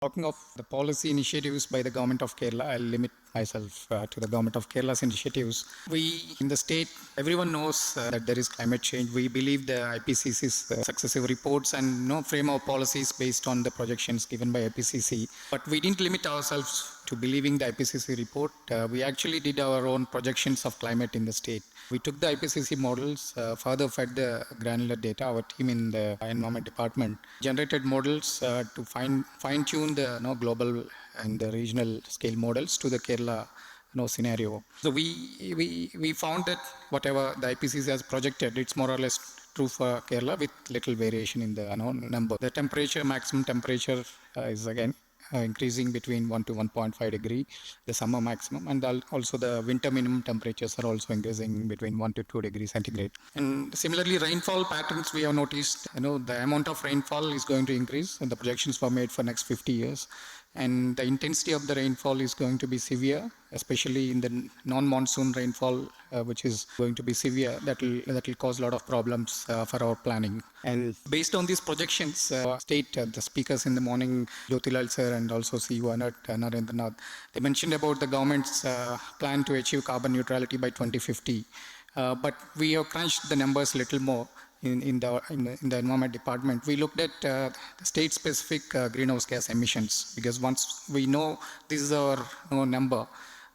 Talking of the policy initiatives by the government of Kerala, I'll limit myself to the government of Kerala's initiatives. We in the state, everyone knows that there is climate change. We believe the IPCC's successive reports and frame of policies based on the projections given by IPCC. But we didn't limit ourselves to believing the IPCC report. We actually did our own projections of climate in the state. We took the IPCC models, further fed the granular data. Our team in the environment department generated models to fine-tune the global and the regional scale models to the Kerala scenario. So we found that whatever the IPCC has projected, it's more or less true for Kerala with little variation in the number. The temperature, maximum temperature is again increasing between 1 to 1.5 degree, the summer maximum, and also the winter minimum temperatures are also increasing between 1 to 2 degrees centigrade. And similarly, rainfall patterns we have noticed, the amount of rainfall is going to increase, and the projections were made for next 50 years. And the intensity of the rainfall is going to be severe, especially in the non-monsoon rainfall, which is going to be severe. That will cause a lot of problems for our planning. And based on these projections, the speakers in the morning, Jyotilal sir and also CEO Narendranath, they mentioned about the government's plan to achieve carbon neutrality by 2050. But we have crunched the numbers a little more in the environment department. We looked at the state-specific greenhouse gas emissions, because once we know this is our number,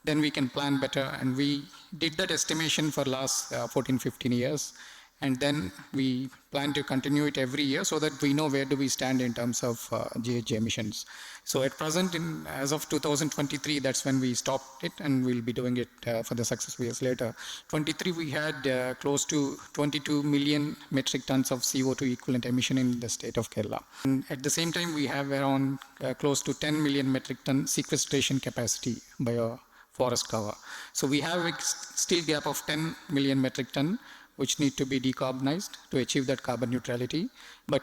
then we can plan better. And we did that estimation for last 14, 15 years. And then we plan to continue it every year so that we know where do we stand in terms of GHG emissions. So at present, as of 2023, that's when we stopped it, and we'll be doing it for the successful years later. 23, we had close to 22 million metric tons of CO2 equivalent emission in the state of Kerala. And at the same time, we have around close to 10 million metric ton sequestration capacity by our forest cover. So we have a still gap of 10 million metric ton which need to be decarbonized to achieve that carbon neutrality. But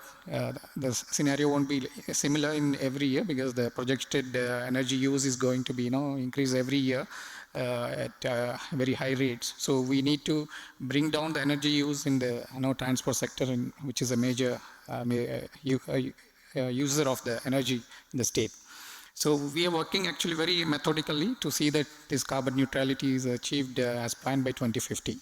the scenario won't be similar in every year, because the projected energy use is going to be increase every year at very high rates. So we need to bring down the energy use in the transport sector, which is a major user of the energy in the state. So we are working actually very methodically to see that this carbon neutrality is achieved as planned by 2050.